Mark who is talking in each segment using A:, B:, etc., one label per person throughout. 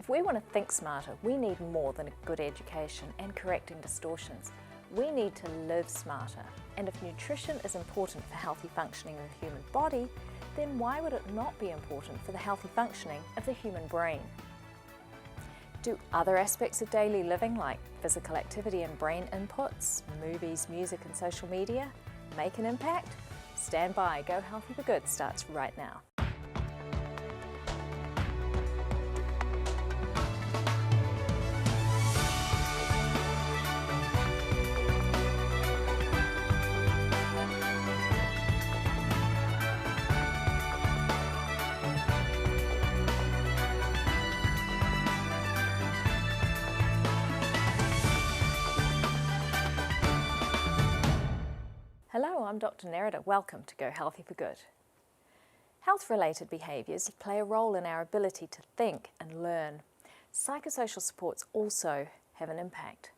A: If we want to think smarter, we need more than a good education and correcting distortions. We need to live smarter. And if nutrition is important for healthy functioning of the human body, then why would it not be important for the healthy functioning of the human brain? Do other aspects of daily living, like physical activity and brain inputs, movies, music and social media, make an impact? Stand by, Go Healthy for Good starts right now. Hello, I'm Dr. Nerida. Welcome to Go Healthy for Good. Health-related behaviours play a role in our ability to think and learn. Psychosocial supports also have an impact.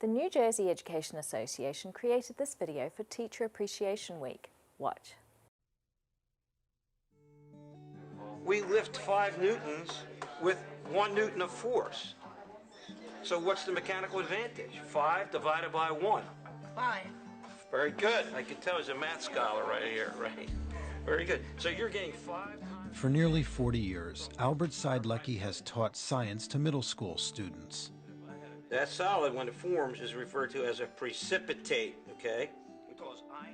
A: The New Jersey Education Association created this video for Teacher Appreciation Week. Watch.
B: We lift 5 newtons with 1 newton of force. So what's the mechanical advantage? 5 divided by 1.
C: 5.
B: Very good. I can tell he's a math scholar right here, right? Very good. So you're getting 5 times.
D: For nearly 40 years, Albert Seidlecki has taught science to middle school students.
B: That solid, when it forms, is referred to as a precipitate, okay?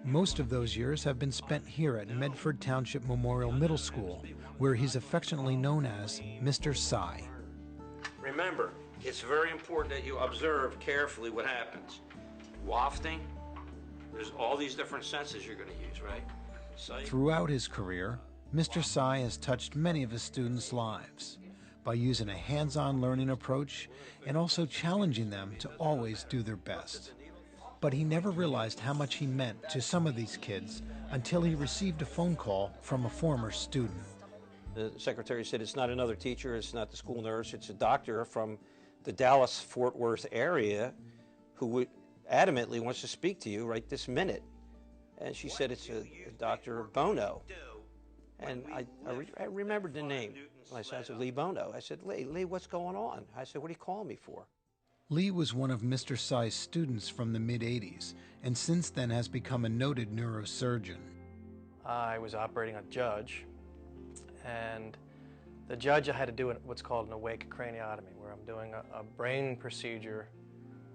D: Most of those years have been spent here at Medford Township Memorial Middle School, where he's affectionately known as Mr. Psy.
B: Remember, it's very important that you observe carefully what happens. Wafting, there's all these different senses you're going to use, right? Sight.
D: Throughout his career, Mr. Psy has touched many of his students' lives by using a hands-on learning approach and also challenging them to always do their best. But he never realized how much he meant to some of these kids until he received a phone call from a former student.
B: The secretary said it's not another teacher, it's not the school nurse, it's a doctor from the Dallas-Fort Worth area who adamantly wants to speak to you right this minute. And she said it's a Dr. Bono. And I remembered the name. I said, Lee Bono. I said, Lee, what's going on? I said, what are you calling me for?
D: Lee was one of Mr. Psy's students from the mid-'80s, and since then has become a noted neurosurgeon.
E: I was operating on a judge, and the judge, I had to do what's called an awake craniotomy, where I'm doing a brain procedure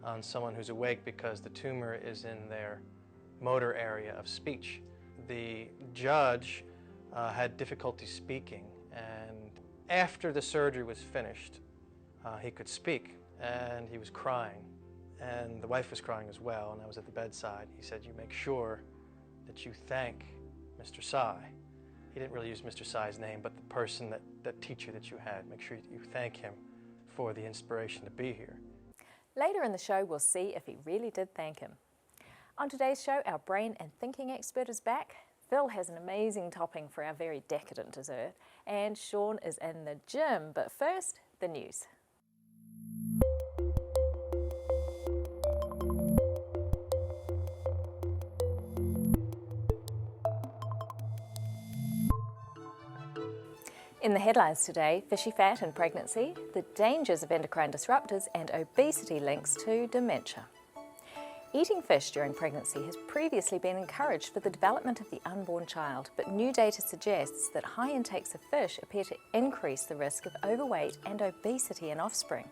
E: on someone who's awake because the tumor is in their motor area of speech. The judge had difficulty speaking, and after the surgery was finished, he could speak, and he was crying, and the wife was crying as well, and I was at the bedside. He said, you make sure that you thank Mr. Psy. He didn't really use Mr. Psy's name, but the person, that teacher that you had, make sure you thank him for the inspiration to be here.
A: Later in the show, we'll see if he really did thank him. On today's show, our brain and thinking expert is back. Phil has an amazing topping for our very decadent dessert, and Sean is in the gym. But first, the news. In the headlines today, fishy fat in pregnancy, the dangers of endocrine disruptors, and obesity links to dementia. Eating fish during pregnancy has previously been encouraged for the development of the unborn child, but new data suggests that high intakes of fish appear to increase the risk of overweight and obesity in offspring.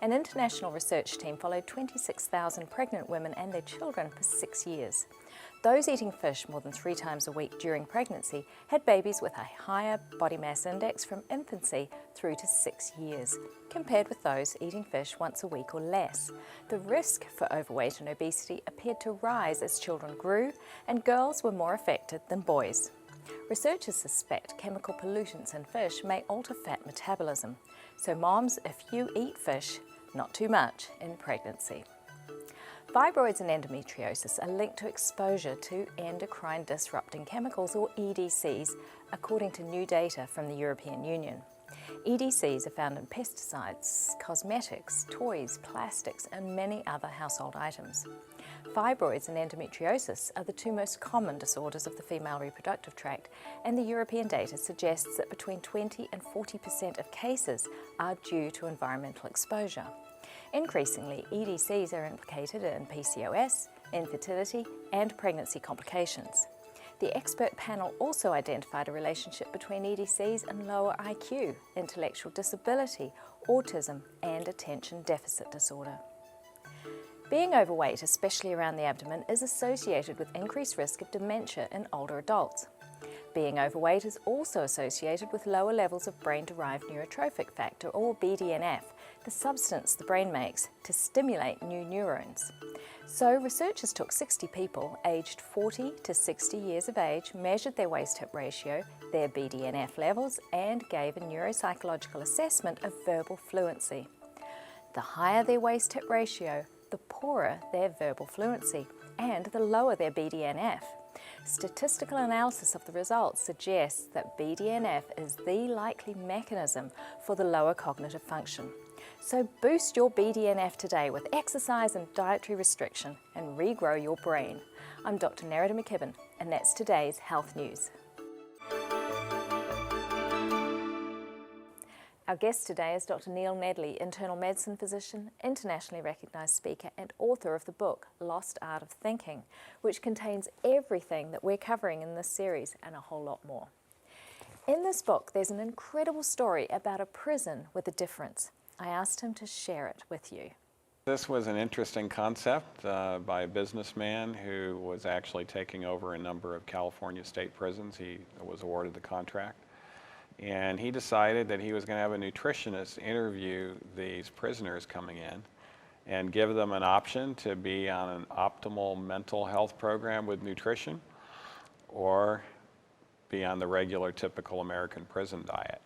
A: An international research team followed 26,000 pregnant women and their children for 6 years. Those eating fish more than 3 times a week during pregnancy had babies with a higher body mass index from infancy through to 6 years, compared with those eating fish once a week or less. The risk for overweight and obesity appeared to rise as children grew, and girls were more affected than boys. Researchers suspect chemical pollutants in fish may alter fat metabolism. So moms, if you eat fish, not too much in pregnancy. Fibroids and endometriosis are linked to exposure to endocrine disrupting chemicals, or EDCs, according to new data from the European Union. EDCs are found in pesticides, cosmetics, toys, plastics, and many other household items. Fibroids and endometriosis are the two most common disorders of the female reproductive tract, and the European data suggests that between 20 and 40% of cases are due to environmental exposure. Increasingly, EDCs are implicated in PCOS, infertility, and pregnancy complications. The expert panel also identified a relationship between EDCs and lower IQ, intellectual disability, autism, and attention deficit disorder. Being overweight, especially around the abdomen, is associated with increased risk of dementia in older adults. Being overweight is also associated with lower levels of brain-derived neurotrophic factor, or BDNF, the substance the brain makes to stimulate new neurons. So researchers took 60 people aged 40 to 60 years of age, measured their waist-hip ratio, their BDNF levels, and gave a neuropsychological assessment of verbal fluency. The higher their waist-hip ratio, the poorer their verbal fluency, and the lower their BDNF. Statistical analysis of the results suggests that BDNF is the likely mechanism for the lower cognitive function. So boost your BDNF today with exercise and dietary restriction and regrow your brain. I'm Dr. Nerida McKibben, and that's today's Health News. Our guest today is Dr. Neil Nedley, internal medicine physician, internationally recognised speaker and author of the book Lost Art of Thinking, which contains everything that we're covering in this series and a whole lot more. In this book, there's an incredible story about a prison with a difference. I asked him to share it with you.
C: This was an interesting concept by a businessman who was actually taking over a number of California state prisons. He was awarded the contract. And he decided that he was going to have a nutritionist interview these prisoners coming in and give them an option to be on an optimal mental health program with nutrition or be on the regular typical American prison diet.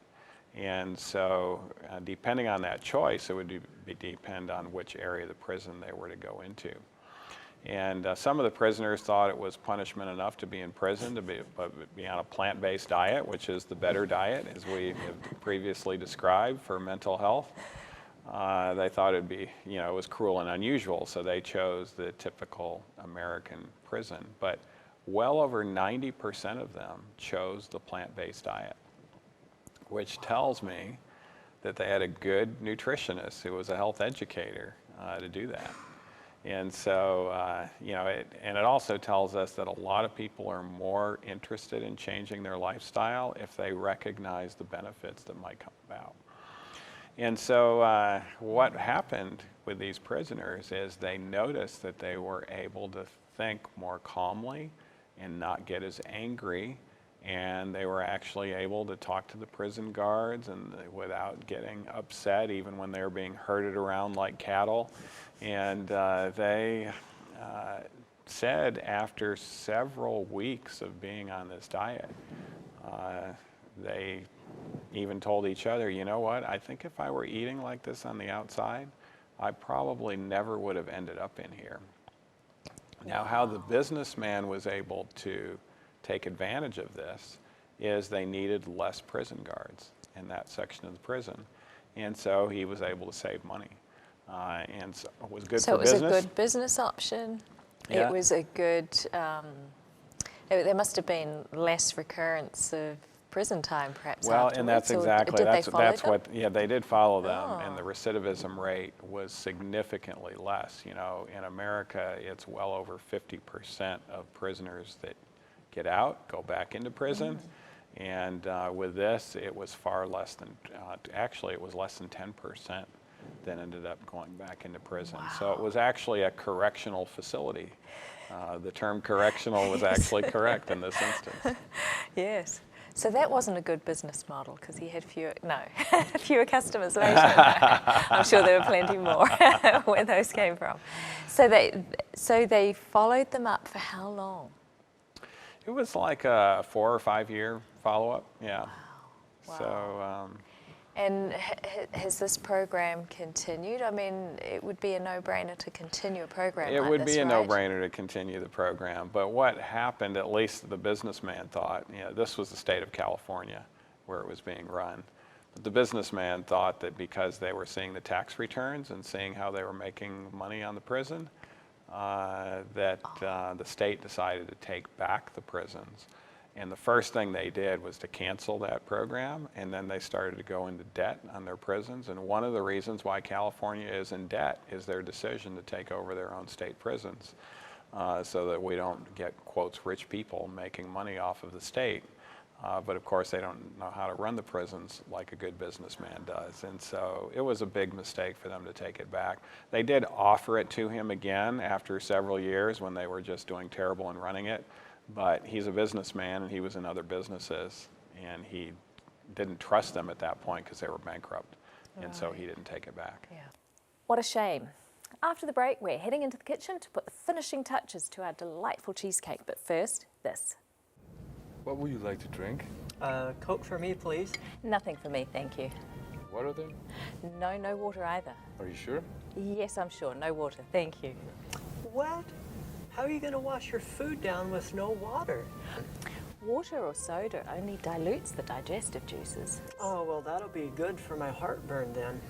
C: And so depending on that choice, it would depend on which area of the prison they were to go into. And some of the prisoners thought it was punishment enough to be in prison, to be on a plant-based diet, which is the better diet, as we have previously described for mental health. They thought it'd be, it was cruel and unusual, so they chose the typical American prison. But well over 90% of them chose the plant-based diet, which tells me that they had a good nutritionist who was a health educator to do that. And so, and it also tells us that a lot of people are more interested in changing their lifestyle if they recognize the benefits that might come about. And so what happened with these prisoners is they noticed that they were able to think more calmly and not get as angry, and they were actually able to talk to the prison guards and without getting upset, even when they were being herded around like cattle. And they said after several weeks of being on this diet, they even told each other, you know what, I think if I were eating like this on the outside, I probably never would have ended up in here. Now, how the businessman was able to take advantage of this is they needed less prison guards in that section of the prison. And so he was able to save money. And so it was good for business.
A: So it was a good business option.
C: Yeah.
A: It was a good, there must have been less recurrence of prison time perhaps
C: Well, and that's exactly, that's
A: them?
C: yeah, they did follow them, and the recidivism rate was significantly less. In America, it's well over 50% of prisoners that get out, go back into prison. And with this, it was far less than, actually it was less than 10% that ended up going back into prison. Wow. So it was actually a correctional facility. The term correctional was actually correct in this instance.
A: Yes. So that wasn't a good business model because he had fewer customers later. I'm sure there were plenty more where those came from. So they followed them up for how long?
C: It was like a 4 or 5 year follow-up, yeah.
A: Wow.
C: So.
A: And has this program continued? I mean, it would be a no-brainer to continue a program like this, right?
C: It would be a no-brainer to continue the program. But what happened, at least the businessman thought, this was the state of California where it was being run. But the businessman thought that because they were seeing the tax returns and seeing how they were making money on the prison, the state decided to take back the prisons. And the first thing they did was to cancel that program, and then they started to go into debt on their prisons. And one of the reasons why California is in debt is their decision to take over their own state prisons, so that we don't get, quotes, rich people making money off of the state. But of course, they don't know how to run the prisons like a good businessman does. And so it was a big mistake for them to take it back. They did offer it to him again after several years when they were just doing terrible in running it. But he's a businessman, and he was in other businesses, and he didn't trust them at that point because they were bankrupt. And so he didn't take it back.
A: Yeah. What a shame. After the break, we're heading into the kitchen to put the finishing touches to our delightful cheesecake. But first, this.
F: What would you like to drink?
G: Coke for me, please.
A: Nothing for me, thank you.
F: Water then?
A: No water either.
F: Are you sure?
A: Yes, I'm sure. No water, thank you.
G: What? How are you going to wash your food down with no water?
A: Water or soda only dilutes the digestive juices.
G: Oh, well, that'll be good for my heartburn then.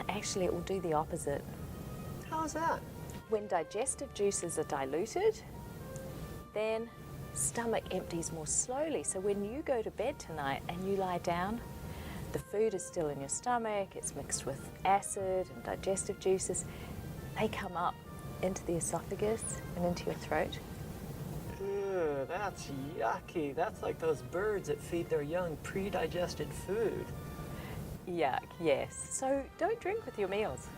A: Actually, it will do the opposite.
G: How's that?
A: When digestive juices are diluted, then stomach empties more slowly. So when you go to bed tonight and you lie down, the food is still in your stomach, it's mixed with acid and digestive juices. They come up into the esophagus and into your throat.
G: Ew, that's yucky. That's like those birds that feed their young pre-digested food.
A: Yuck, yes. So don't drink with your meals.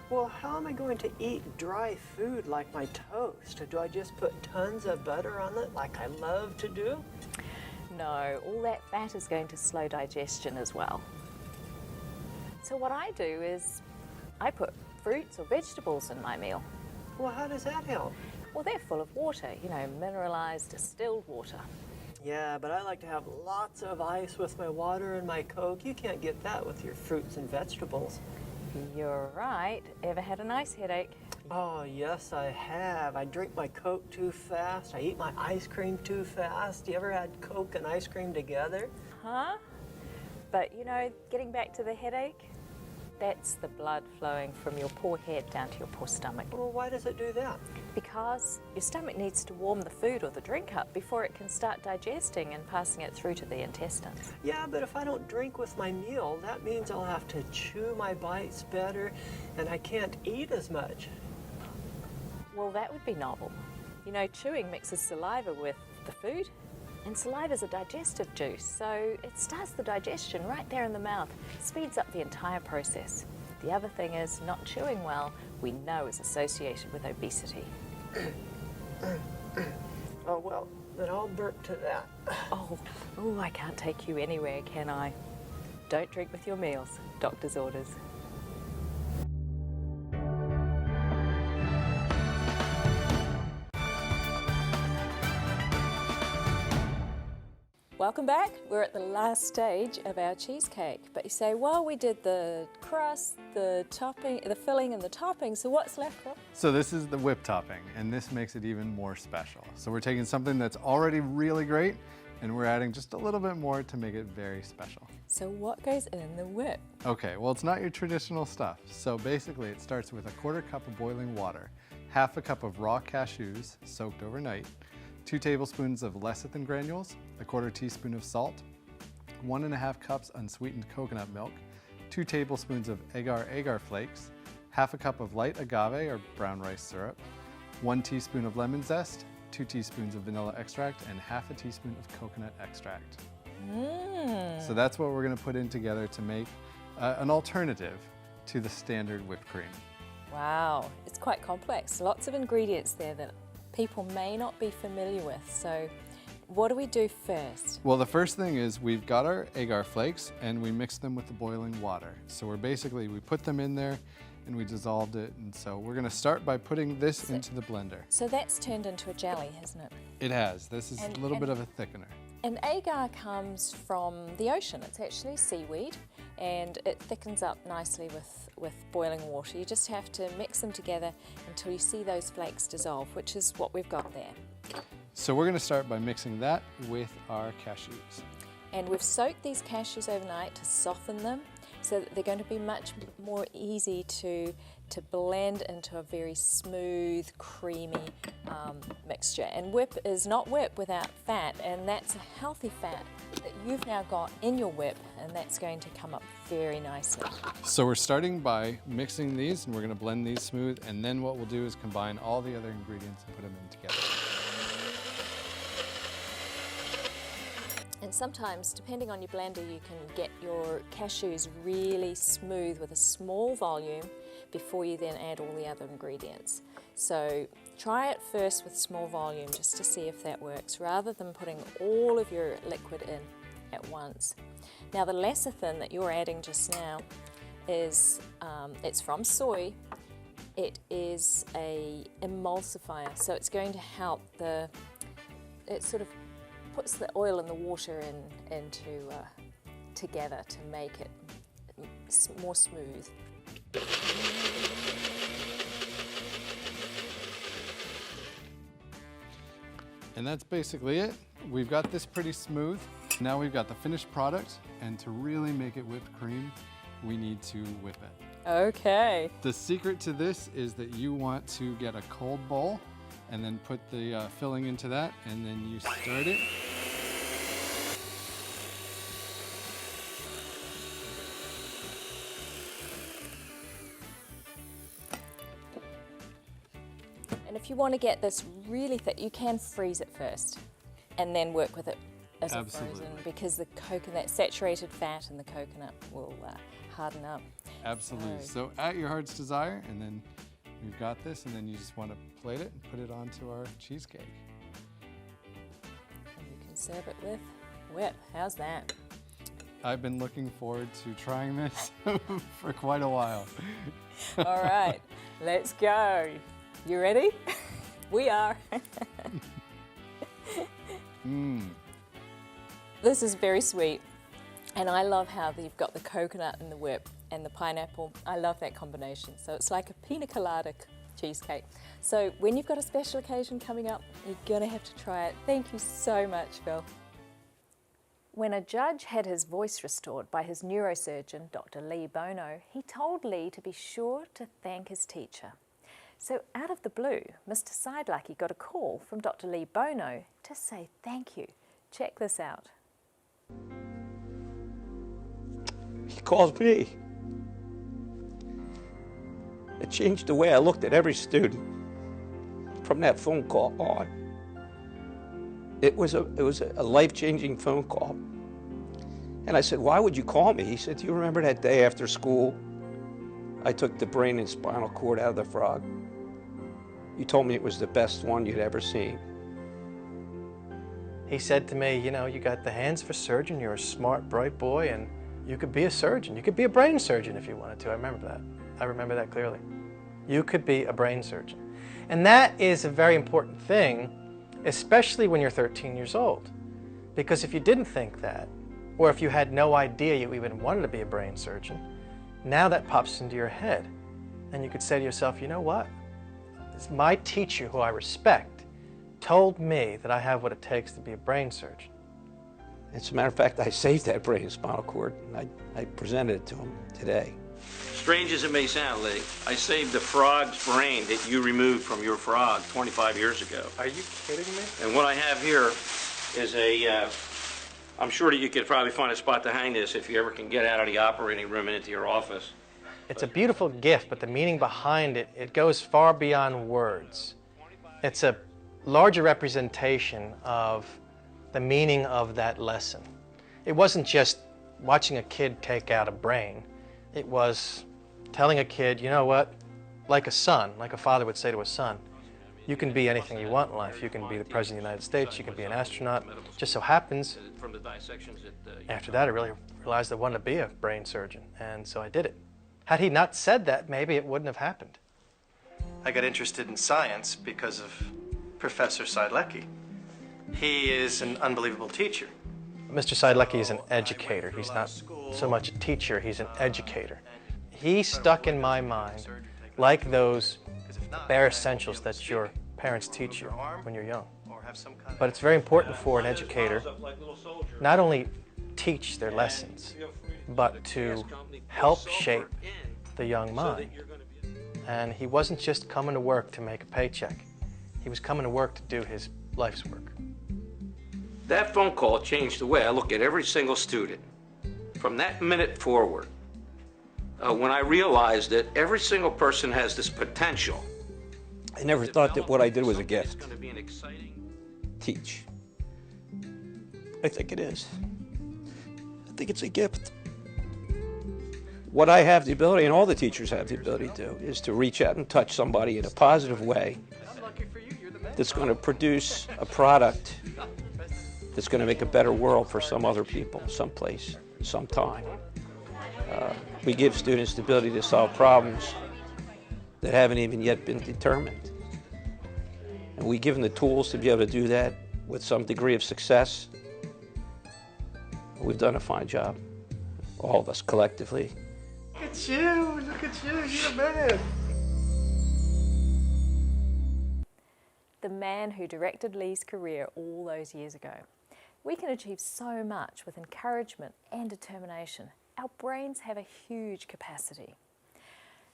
G: Well, how am I going to eat dry food like my toast? Do I just put tons of butter on it like I love to do?
A: No, all that fat is going to slow digestion as well. So what I do is I put fruits or vegetables in my meal.
G: Well, how does that help?
A: Well, they're full of water, you know, mineralized, distilled water.
G: Yeah, but I like to have lots of ice with my water and my Coke. You can't get that with your fruits and vegetables.
A: You're right. Ever had a nice headache?
G: Oh, yes, I have. I drink my Coke too fast. I eat my ice cream too fast. You ever had Coke and ice cream together?
A: Huh? But, you know, getting back to the headache, that's the blood flowing from your poor head down to your poor stomach.
G: Well, why does it do that?
A: Because your stomach needs to warm the food or the drink up before it can start digesting and passing it through to the intestines.
G: Yeah, but if I don't drink with my meal, that means I'll have to chew my bites better and I can't eat as much.
A: Well, that would be novel. You know, chewing mixes saliva with the food, and saliva is a digestive juice, so it starts the digestion right there in the mouth, speeds up the entire process. The other thing is, not chewing well, we know is associated with obesity.
G: Oh, well, then I'll burp to that.
A: Oh, I can't take you anywhere, can I? Don't drink with your meals. Doctor's orders. Welcome back. We're at the last stage of our cheesecake. But you say, well, we did the crust, the topping, the filling and the topping, so what's left, Rob?
H: So this is the whipped topping, and this makes it even more special. So we're taking something that's already really great, and we're adding just a little bit more to make it very special.
A: So what goes in the whip?
H: Okay, well, it's not your traditional stuff. So basically it starts with 1/4 cup of boiling water, 1/2 cup of raw cashews soaked overnight, 2 tablespoons of lecithin granules, 1/4 teaspoon of salt, 1½ cups unsweetened coconut milk, 2 tablespoons of agar flakes, 1/2 cup of light agave or brown rice syrup, 1 teaspoon of lemon zest, 2 teaspoons of vanilla extract, and 1/2 teaspoon of coconut extract. So that's what we're going to put in together to make an alternative to the standard whipped cream.
A: Wow, it's quite complex. Lots of ingredients there that people may not be familiar with. So what do we do first?
H: Well, the first thing is we've got our agar flakes and we mix them with the boiling water. So we put them in there and we dissolved it. And so we're going to start by putting this into the blender.
A: So that's turned into a jelly, hasn't it?
H: It has. This is a little bit of a thickener.
A: And agar comes from the ocean. It's actually seaweed, and it thickens up nicely with boiling water. You just have to mix them together until you see those flakes dissolve, which is what we've got there.
H: So we're going to start by mixing that with our cashews.
A: And we've soaked these cashews overnight to soften them so that they're going to be much more easy to blend into a very smooth, creamy mixture. And whip is not whip without fat, and that's a healthy fat that you've now got in your whip, and that's going to come up very nicely.
H: So we're starting by mixing these, and we're going to blend these smooth, and then what we'll do is combine all the other ingredients and put them in together.
A: And sometimes, depending on your blender, you can get your cashews really smooth with a small volume before you then add all the other ingredients. So try it first with small volume just to see if that works, rather than putting all of your liquid in at once. Now the lecithin that you're adding just now is, it's from soy. It is a emulsifier, so it's going to help it sort of puts the oil and the water into together to make it more smooth.
H: And that's basically it. We've got this pretty smooth. Now we've got the finished product, and to really make it whipped cream, we need to whip it.
A: Okay.
H: The secret to this is that you want to get a cold bowl and then put the filling into that, and then you start it.
A: And if you want to get this really thick, you can freeze it first and then work with it as a frozen, because the coconut, saturated fat in the coconut will harden up.
H: Absolutely. So at your heart's desire, and then we've got this, and then you just want to plate it and put it onto our cheesecake.
A: And you can serve it with whip. How's that?
H: I've been looking forward to trying this for quite a while.
A: All right, let's go. You ready? We are. This is very sweet, and I love how you've got the coconut in the whip and the pineapple. I love that combination. So it's like a pina colada cheesecake. So when you've got a special occasion coming up, you're gonna have to try it. Thank you so much, Phil. When a judge had his voice restored by his neurosurgeon, Dr. Lee Bono, he told Lee to be sure to thank his teacher. So out of the blue, Mr. Sidelucky got a call from Dr. Lee Bono to say thank you. Check this out.
B: He calls me. It changed the way I looked at every student from that phone call on. It was a life-changing phone call. And I said, why would you call me? He said, do you remember that day after school I took the brain and spinal cord out of the frog? You told me it was the best one you'd ever seen.
E: He said to me, you know, you got the hands of a surgeon, you're a smart, bright boy, and you could be a surgeon. You could be a brain surgeon if you wanted to. I remember that. I remember that clearly. You could be a brain surgeon. And that is a very important thing, especially when you're 13 years old. Because if you didn't think that, or if you had no idea you even wanted to be a brain surgeon, now that pops into your head. And you could say to yourself, you know what? My teacher, who I respect, told me that I have what it takes to be a brain surgeon.
B: As a matter of fact, I saved that brain and spinal cord, and I presented it to him today. Strange as it may sound, Lee, I saved the frog's brain that you removed from your frog 25 years ago.
E: Are you kidding me?
B: And what I have here is I'm sure that you could probably find a spot to hang this if you ever can get out of the operating room and into your office.
E: It's a beautiful gift, but the meaning behind it, it goes far beyond words. It's a larger representation of the meaning of that lesson. It wasn't just watching a kid take out a brain. It was telling a kid, you know what, like a son, like a father would say to a son, you can be anything you want in life. You can be the President of the United States, you can be an astronaut. Just so happens, after that I really realized I wanted to be a brain surgeon, and so I did it. Had he not said that, maybe it wouldn't have happened. I got interested in science because of Professor Sidelucky. He is an unbelievable teacher. Mr. Sidelucky is an educator. He's not so much a teacher, he's an educator. He stuck in my mind like those bare essentials that your parents teach you when you're young. But it's very important for an educator not only teach their lessons, but to help shape the young mind. And he wasn't just coming to work to make a paycheck. He was coming to work to do his life's work.
B: That phone call changed the way I look at every single student. From that minute forward, when I realized that every single person has this potential. I never thought that what I did was a gift. Teach. I think it is. I think it's a gift. What I have the ability, and all the teachers have the ability to do, is to reach out and touch somebody in a positive way that's going to produce a product that's going to make a better world for some other people, someplace, sometime. We give students the ability to solve problems that haven't even yet been determined. And we give them the tools to be able to do that with some degree of success. We've done a fine job, all of us collectively.
E: Look at you, you're a man.
A: The man who directed Lee's career all those years ago. We can achieve so much with encouragement and determination. Our brains have a huge capacity.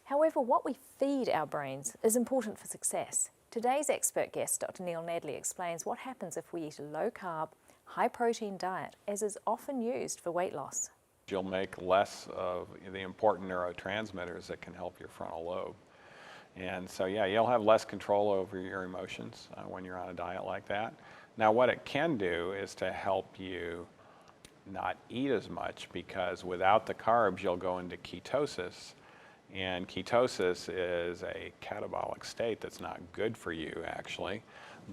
A: However, what we feed our brains is important for success. Today's expert guest, Dr. Neil Nadley, explains what happens if we eat a low-carb, high-protein diet, as is often used for weight loss.
C: You'll make less of the important neurotransmitters that can help your frontal lobe. And so, yeah, you'll have less control over your emotions when you're on a diet like that. Now, what it can do is to help you not eat as much, because without the carbs, you'll go into ketosis. And ketosis is a catabolic state that's not good for you, actually,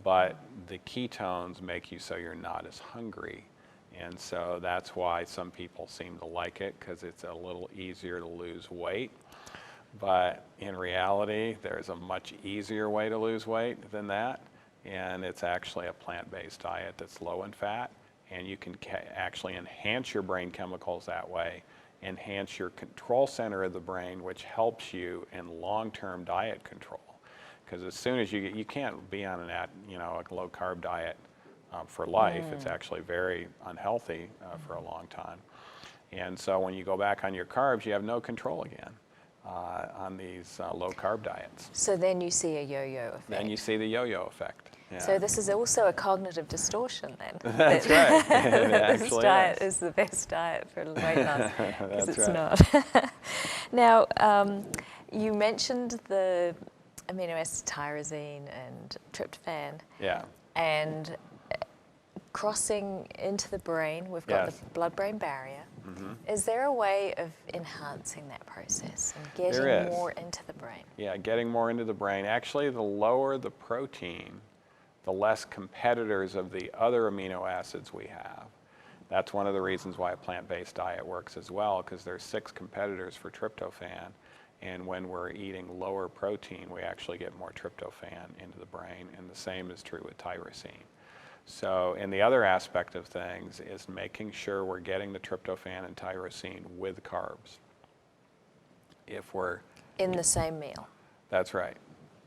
C: but the ketones make you so you're not as hungry. And so that's why some people seem to like it, because it's a little easier to lose weight. But in reality, there's a much easier way to lose weight than that, and it's actually a plant-based diet that's low in fat, and you can actually enhance your brain chemicals that way, enhance your control center of the brain, which helps you in long-term diet control. Because as soon as you can't be on a low-carb diet for life. It's actually very unhealthy for a long time. And so when you go back on your carbs, you have no control again on these low-carb diets.
A: So then you see a yo-yo effect.
C: Then you see the yo-yo effect. Yeah.
A: So this is also a cognitive distortion then.
C: That's right. It
A: This
C: actually
A: diet
C: is.
A: is the best diet for weight loss, because
C: That's
A: it's
C: right.
A: not. Now, you mentioned the amino acids tyrosine and tryptophan.
C: Yeah.
A: And crossing into the brain, we've got
C: Yes.
A: the blood-brain barrier.
C: Mm-hmm.
A: Is there a way of enhancing that process and
C: There
A: getting
C: is.
A: more into the brain?
C: Yeah, getting more into the brain. Actually, the lower the protein, the less competitors of the other amino acids we have. That's one of the reasons why a plant-based diet works as well, because there's 6 competitors for tryptophan, and when we're eating lower protein, we actually get more tryptophan into the brain, and the same is true with tyrosine. So, and the other aspect of things is making sure we're getting the tryptophan and tyrosine with carbs. If we're
A: In the same meal?
C: That's right.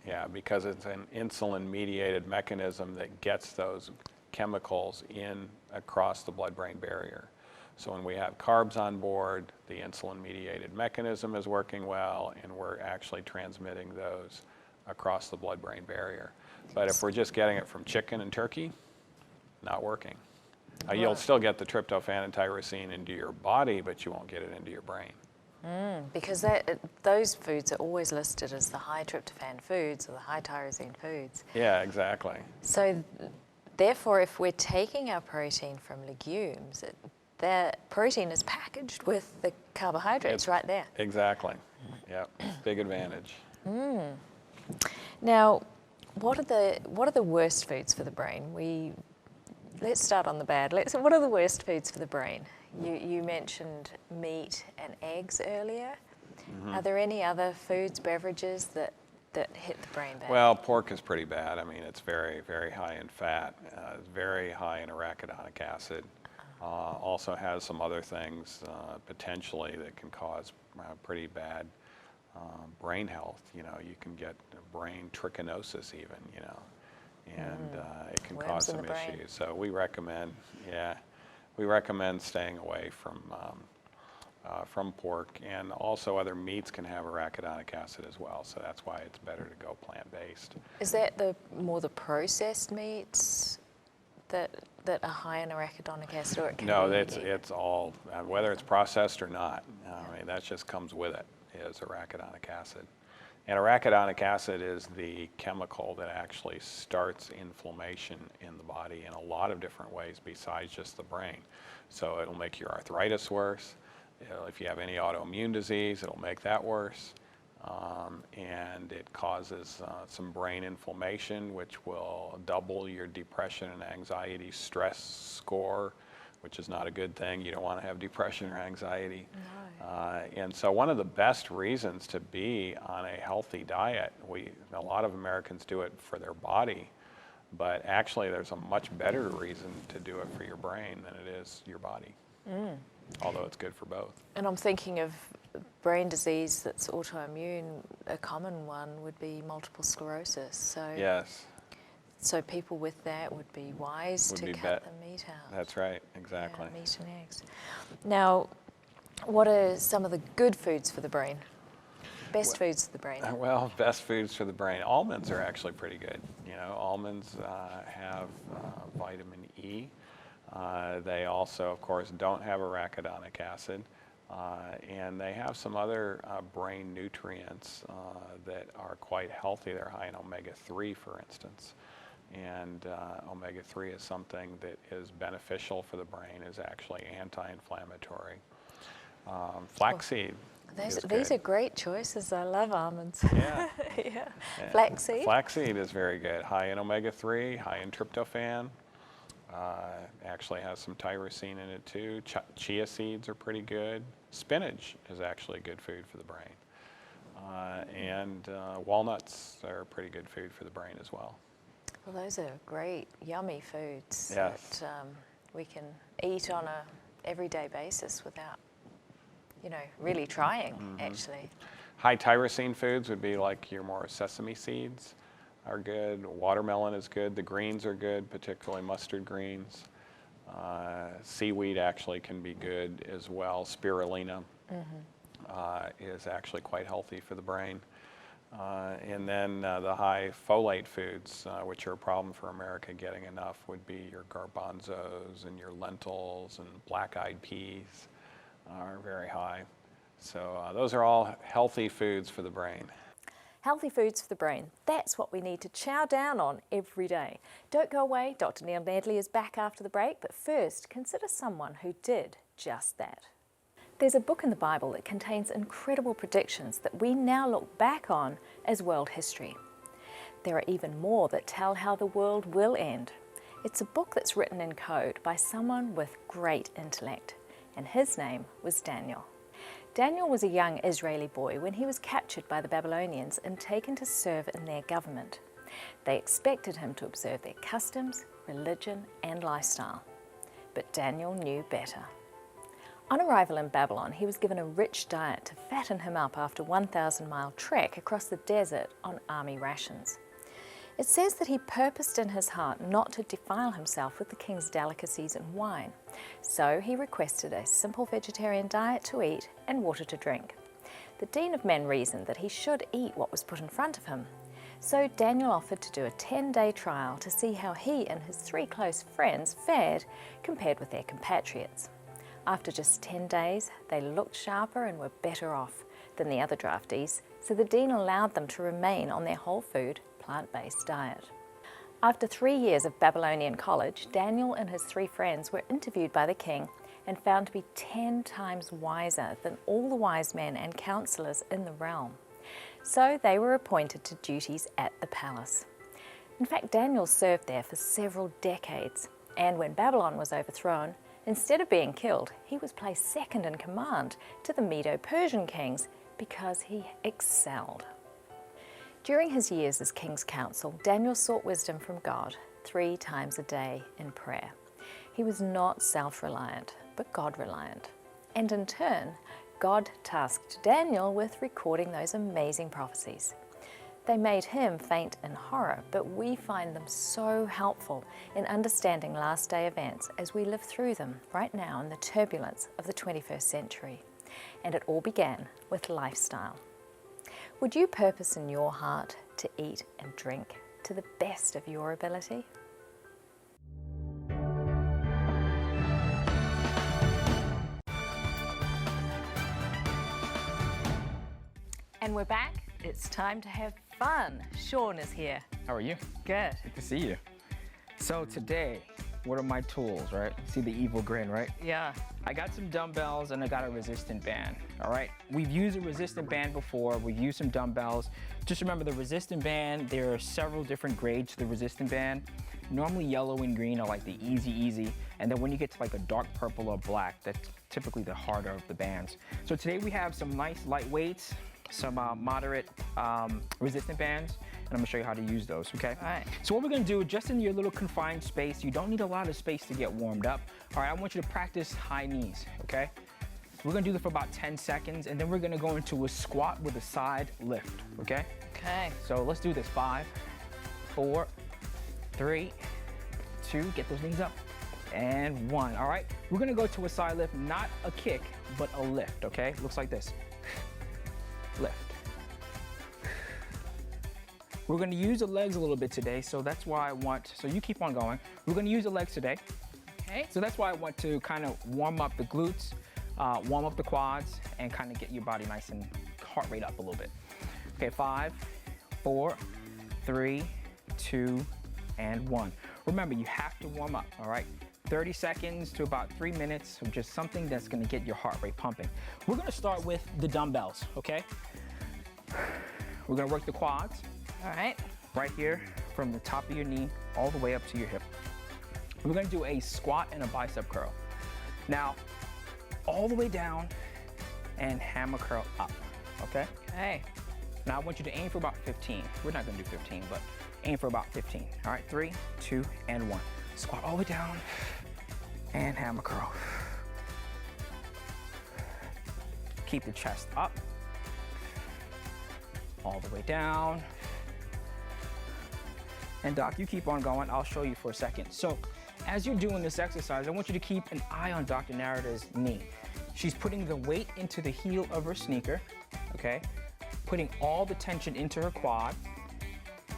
C: Yeah, because it's an insulin-mediated mechanism that gets those chemicals in across the blood-brain barrier. So when we have carbs on board, the insulin-mediated mechanism is working well, and we're actually transmitting those across the blood-brain barrier. But if we're just getting it from chicken and turkey, not working. You'll still get the tryptophan and tyrosine into your body, but you won't get it into your brain.
A: Because those foods are always listed as the high tryptophan foods or the high tyrosine foods.
C: Yeah, exactly.
A: So therefore, if we're taking our protein from legumes, the protein is packaged with the carbohydrates right there.
C: Exactly. Yeah, big advantage.
A: Now, what are the worst foods for the brain? Let's start on the bad. What are the worst foods for the brain? You mentioned meat and eggs earlier. Are there any other foods, beverages that hit the brain bad?
C: Well, pork is pretty bad. I mean, it's very, very high in fat. It's very high in arachidonic acid. Also has some other things potentially that can cause pretty bad brain health. You know, you can get brain trichinosis even, you know, and it can
A: Worms
C: cause
A: in
C: some
A: the brain.
C: issues. So we recommend, we recommend staying away from pork, and also other meats can have arachidonic acid as well, so that's why it's better to go plant-based.
A: Is that more the processed meats that are high in arachidonic acid, or it can
C: No,
A: be...
C: it's all, whether it's processed or not, I mean, that just comes with it, is arachidonic acid. And arachidonic acid is the chemical that actually starts inflammation in the body in a lot of different ways besides just the brain. So it'll make your arthritis worse. If you have any autoimmune disease, it'll make that worse. And it causes some brain inflammation, which will double your depression and anxiety stress score, which is not a good thing. You don't want to have depression or anxiety. No. And so one of the best reasons to be on a healthy diet, a lot of Americans do it for their body, but actually there's a much better reason to do it for your brain than it is your body. Although it's good for both.
A: And I'm thinking of brain disease that's autoimmune. A common one would be multiple sclerosis. So
C: yes.
A: So people with that would be wise to cut the meat out.
C: That's right, exactly.
A: Yeah, meat and eggs. Now, what are some of the good foods for the brain? Best foods for the brain?
C: Well, best foods for the brain. Almonds are actually pretty good. You know, almonds have vitamin E. They also, of course, don't have arachidonic acid. And they have some other brain nutrients that are quite healthy. They're high in omega-3, for instance. And omega-3 is something that is beneficial for the brain, is actually anti-inflammatory. Flaxseed.
A: These are great choices. I love almonds.
C: Yeah.
A: Yeah. Flaxseed?
C: Flaxseed is very good. High in omega-3, high in tryptophan. Actually has some tyrosine in it too. Chia seeds are pretty good. Spinach is actually a good food for the brain. And walnuts are a pretty good food for the brain as well.
A: Well, those are great, yummy foods
C: yes.
A: that we can eat on a everyday basis without, really trying, actually.
C: High tyrosine foods would be like your more sesame seeds are good. Watermelon is good. The greens are good, particularly mustard greens. Seaweed actually can be good as well. Spirulina is actually quite healthy for the brain. And then the high folate foods, which are a problem for America getting enough, would be your garbanzos and your lentils and black-eyed peas are very high. So those are all healthy foods for the brain.
A: Healthy foods for the brain. That's what we need to chow down on every day. Don't go away. Dr. Neil Nadley is back after the break, but first, consider someone who did just that. There's a book in the Bible that contains incredible predictions that we now look back on as world history. There are even more that tell how the world will end. It's a book that's written in code by someone with great intellect, and his name was Daniel. Daniel was a young Israeli boy when he was captured by the Babylonians and taken to serve in their government. They expected him to observe their customs, religion, and lifestyle. But Daniel knew better. On arrival in Babylon, he was given a rich diet to fatten him up after a 1,000-mile trek across the desert on army rations. It says that he purposed in his heart not to defile himself with the king's delicacies and wine, so he requested a simple vegetarian diet to eat and water to drink. The Dean of Men reasoned that he should eat what was put in front of him, so Daniel offered to do a 10-day trial to see how he and his 3 close friends fared compared with their compatriots. After just 10 days, they looked sharper and were better off than the other draftees, so the dean allowed them to remain on their whole food, plant-based diet. After 3 years of Babylonian college, Daniel and his 3 friends were interviewed by the king and found to be 10 times wiser than all the wise men and counselors in the realm. So they were appointed to duties at the palace. In fact, Daniel served there for several decades, and when Babylon was overthrown, instead of being killed, he was placed second in command to the Medo-Persian kings because he excelled. During his years as king's counsel, Daniel sought wisdom from God 3 times a day in prayer. He was not self-reliant, but God-reliant. And in turn, God tasked Daniel with recording those amazing prophecies. They made him faint in horror, but we find them so helpful in understanding last day events as we live through them right now in the turbulence of the 21st century. And it all began with lifestyle. Would you purpose in your heart to eat and drink to the best of your ability? And we're back. It's time to have fun. Sean is here.
I: How are you?
A: Good.
I: Good to see you. So today, what are my tools, right? See the evil grin, right?
A: Yeah.
I: I got some dumbbells and I got a resistant band, all right? We've used a resistant band before. We've used some dumbbells. Just remember the resistant band, there are several different grades to the resistant band. Normally yellow and green are like the easy. And then when you get to like a dark purple or black, that's typically the harder of the bands. So today we have some nice light weights, some moderate resistant bands, and I'm gonna show you how to use those, okay?
A: All right.
I: So what we're gonna do, just in your little confined space, you don't need a lot of space to get warmed up. All right, I want you to practice high knees, okay? We're gonna do this for about 10 seconds, and then we're gonna go into a squat with a side lift, okay?
A: Okay.
I: So let's do this, 5, 4, 3, 2, get those knees up, and 1, all right? We're gonna go to a side lift, not a kick, but a lift, okay? Looks like this. Lift. We're gonna use the legs a little bit today, so that's why so you keep on going. We're gonna use the legs today.
A: Okay.
I: So that's why I want to kind of warm up the glutes, warm up the quads, and kind of get your body nice and heart rate up a little bit. Okay, 5, 4, 3, 2, and 1. Remember, you have to warm up, all right? 30 seconds to about 3 minutes of just something that's gonna get your heart rate pumping. We're gonna start with the dumbbells, okay? We're gonna work the quads.
A: All right.
I: Right here from the top of your knee all the way up to your hip. We're gonna do a squat and a bicep curl. Now, all the way down and hammer curl up, okay?
A: Okay.
I: Now I want you to aim for about 15. We're not gonna do 15, but aim for about 15. All right, 3, 2, and 1. Squat all the way down and hammer curl. Keep the chest up, all the way down. And Doc, you keep on going. I'll show you for a second. So as you're doing this exercise, I want you to keep an eye on Dr. Nerida's knee. She's putting the weight into the heel of her sneaker, okay? Putting all the tension into her quad,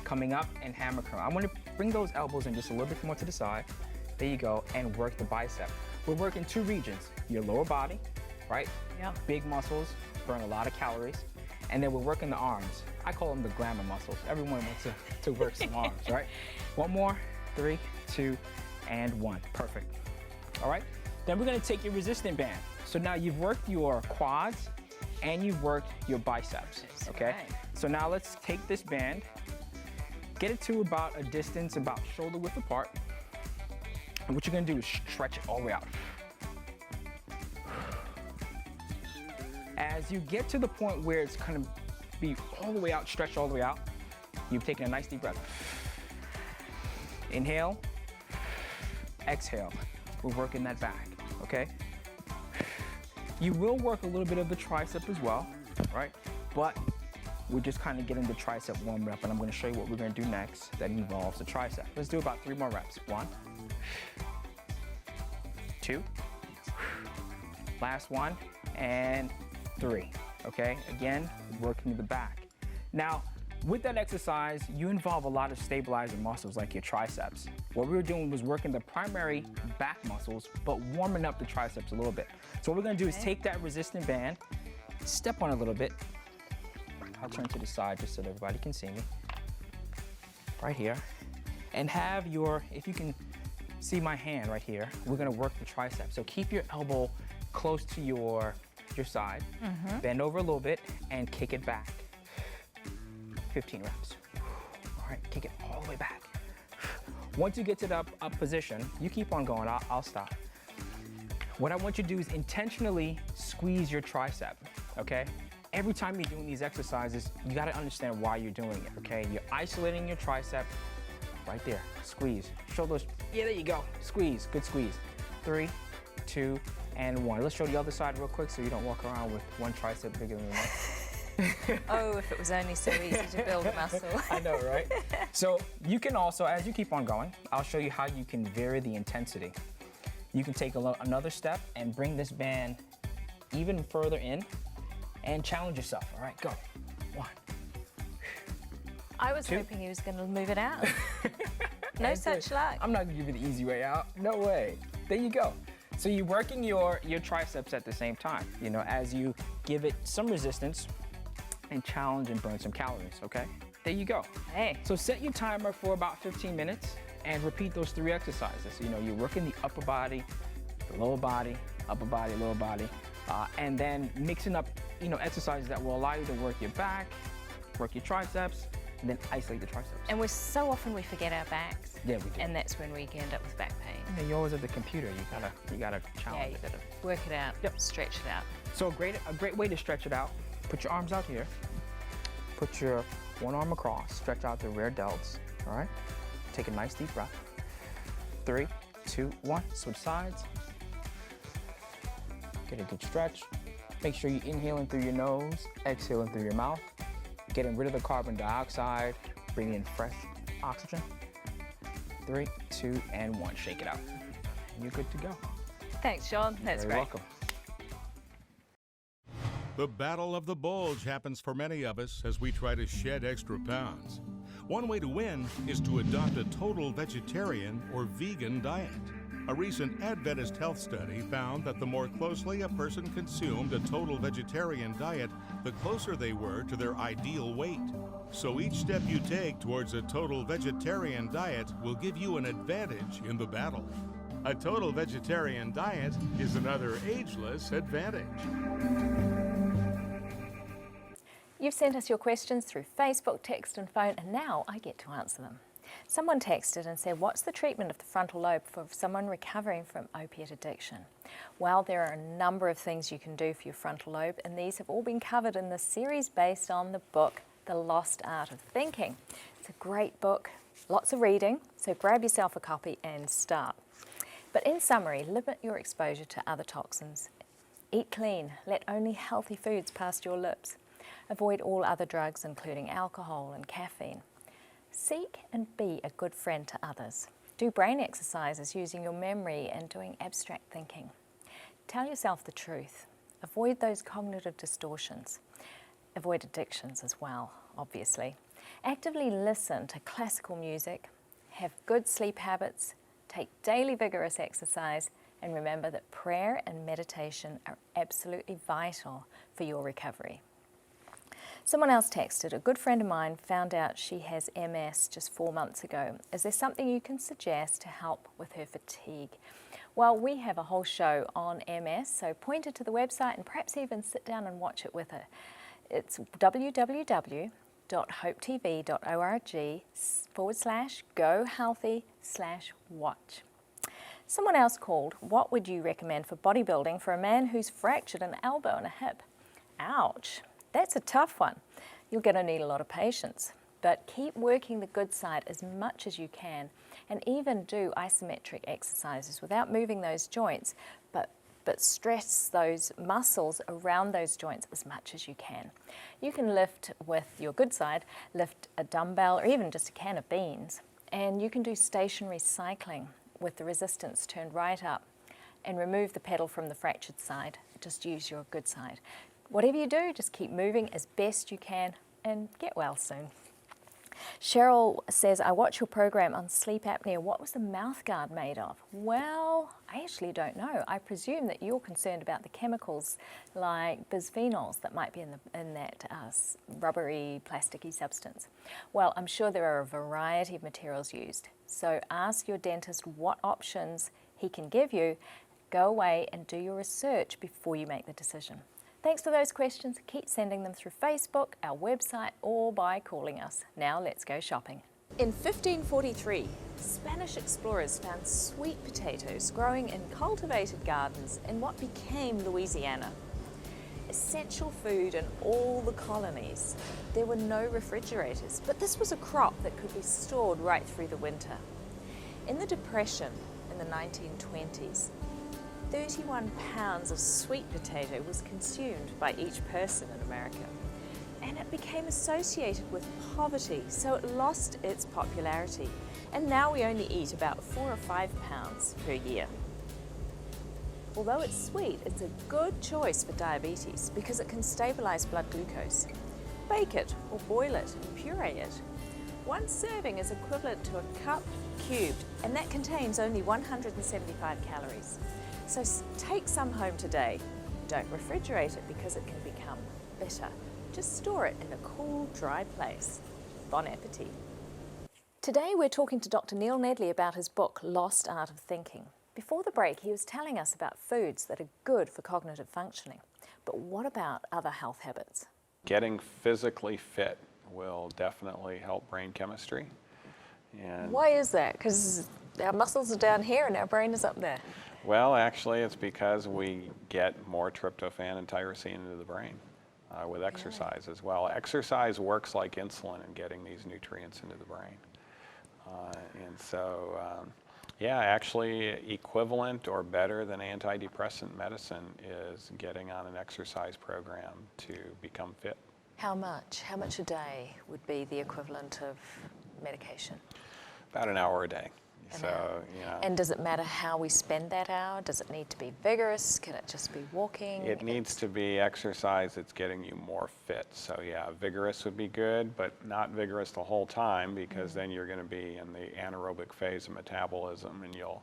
I: coming up and hammer curl. I want to bring those elbows in just a little bit more to the side. There you go, and work the bicep. We're working 2 regions, your lower body, right?
A: Yeah.
I: Big muscles, burn a lot of calories. And then we're working the arms. I call them the glamour muscles. Everyone wants to work some arms, right? One more, 3, 2, and 1. Perfect. All right? Then we're gonna take your resistant band. So now you've worked your quads and you've worked your biceps, okay?
A: Right.
I: So now let's take this band, get it to about a distance, about shoulder width apart. And what you're gonna do is stretch it all the way out. As you get to the point where it's gonna be all the way out, stretched all the way out, you've taken a nice deep breath. Inhale, exhale. We're working that back, okay? You will work a little bit of the tricep as well, right? But we're just kind of getting the tricep warmed up, and I'm gonna show you what we're gonna do next that involves the tricep. Let's do about 3 more reps. 1, 2, last one, and 3, okay? Again, working the back. Now, with that exercise, you involve a lot of stabilizing muscles like your triceps. What we were doing was working the primary back muscles, but warming up the triceps a little bit. So what we're gonna do is take that resistant band, step on it a little bit. I'll turn to the side just so that everybody can see me. Right here. And have your, if you can see my hand right here, we're gonna work the tricep. So keep your elbow close to your side, bend over a little bit, and kick it back. 15 reps. All right, kick it all the way back. Once you get to the up position, you keep on going, I'll stop. What I want you to do is intentionally squeeze your tricep, okay? Every time you're doing these exercises, you gotta understand why you're doing it, okay? You're isolating your tricep right there, squeeze. Shoulders, yeah, there you go, squeeze, good squeeze. 3, 2, and 1. Let's show the other side real quick so you don't walk around with one tricep bigger than the next.
A: Oh, if it was only so easy to build muscle.
I: I know, right? So you can also, as you keep on going, I'll show you how you can vary the intensity. You can take another step and bring this band even further in and challenge yourself. All right, go. 1.
A: I was hoping he was going to move it out. No such luck.
I: I'm not going to give you the easy way out. No way. There you go. So you're working your triceps at the same time, you know, as you give it some resistance and challenge and burn some calories, okay? There you go.
A: Hey.
I: So set your timer for about 15 minutes and repeat those 3 exercises. You know, you're working the upper body, the lower body, upper body, lower body, and then mixing up, you know, exercises that will allow you to work your back, work your triceps, and then isolate the triceps.
A: And so often we forget our backs.
I: Yeah, we do.
A: And that's when we end up with back pain.
I: Yeah, you're always at the computer. You gotta challenge
A: Yeah, you
I: it.
A: gotta work it out.
I: Yep.
A: Stretch it out.
I: So a great way to stretch it out. Put your arms out here. Put your one arm across. Stretch out the rear delts. All right. Take a nice deep breath. 3, 2, 1. Switch sides. Get a good stretch. Make sure you're inhaling through your nose, exhaling through your mouth. Getting rid of the carbon dioxide, bringing in fresh oxygen. 3, 2, and 1. Shake it out. And you're good to go.
A: Thanks, Sean. That's
I: You're
A: great.
I: welcome.
J: The battle of the bulge happens for many of us as we try to shed extra pounds. One way to win is to adopt a total vegetarian or vegan diet. A recent Adventist health study found that the more closely a person consumed a total vegetarian diet, the closer they were to their ideal weight. So each step you take towards a total vegetarian diet will give you an advantage in the battle. A total vegetarian diet is another ageless advantage.
A: You've sent us your questions through Facebook, text and phone, and now I get to answer them. Someone texted and said, what's the treatment of the frontal lobe for someone recovering from opiate addiction? Well, there are a number of things you can do for your frontal lobe, and these have all been covered in the series based on the book, The Lost Art of Thinking. It's a great book, lots of reading, so grab yourself a copy and start. But in summary, limit your exposure to other toxins. Eat clean, let only healthy foods past your lips. Avoid all other drugs, including alcohol and caffeine. Seek and be a good friend to others. Do brain exercises using your memory and doing abstract thinking. Tell yourself the truth. Avoid those cognitive distortions. Avoid addictions as well, obviously. Actively listen to classical music. Have good sleep habits. Take daily vigorous exercise. And remember that prayer and meditation are absolutely vital for your recovery. Someone else texted, a good friend of mine found out she has MS just 4 months ago. Is there something you can suggest to help with her fatigue? Well, we have a whole show on MS, so point her to the website and perhaps even sit down and watch it with her. It's www.hopetv.org/gohealthy/watch. Someone else called, what would you recommend for bodybuilding for a man who's fractured an elbow and a hip? Ouch. That's a tough one. You're going to need a lot of patience, but keep working the good side as much as you can, and even do isometric exercises without moving those joints, but stress those muscles around those joints as much as you can. You can lift with your good side, lift a dumbbell or even just a can of beans, and you can do stationary cycling with the resistance turned right up and remove the pedal from the fractured side. Just use your good side. Whatever you do, just keep moving as best you can and get well soon. Cheryl says, I watch your program on sleep apnea. What was the mouth guard made of? Well, I actually don't know. I presume that you're concerned about the chemicals like bisphenols that might be in that rubbery, plasticky substance. Well, I'm sure there are a variety of materials used. So ask your dentist what options he can give you. Go away and do your research before you make the decision. Thanks for those questions. Keep sending them through Facebook, our website, or by calling us. Now let's go shopping. In 1543, Spanish explorers found sweet potatoes growing in cultivated gardens in what became Louisiana. Essential food in all the colonies. There were no refrigerators, but this was a crop that could be stored right through the winter. In the Depression in the 1920s, 31 pounds of sweet potato was consumed by each person in America. and it became associated with poverty, so it lost its popularity. And now we only eat about 4 or 5 pounds per year. Although it's sweet, it's a good choice for diabetes because it can stabilize blood glucose. Bake it or boil it and puree it. One serving is equivalent to a cup cubed, and that contains only 175 calories. So take some home today. Don't refrigerate it because it can become bitter. Just store it in a cool, dry place. Bon appetit. Today we're talking to Dr. Neil Nedley about his book, Lost Art of Thinking. Before the break, he was telling us about foods that are good for cognitive functioning. But what about other health habits?
C: Getting physically fit will definitely help brain chemistry. And
A: why is that? Because our muscles are down here and our brain is up there.
C: Well, actually, it's because we get more tryptophan and tyrosine into the brain with exercise as well. Exercise works like insulin in getting these nutrients into the brain. And so, yeah, actually equivalent or better than antidepressant medicine is getting on an exercise program to become fit.
A: How much? How much a day would be the equivalent of medication?
C: About an hour a day.
A: And does it matter how we spend that hour? Does it need to be vigorous? Can it just be walking?
C: It needs to be exercise that's getting you more fit. So yeah, vigorous would be good, but not vigorous the whole time because then you're going to be in the anaerobic phase of metabolism and you'll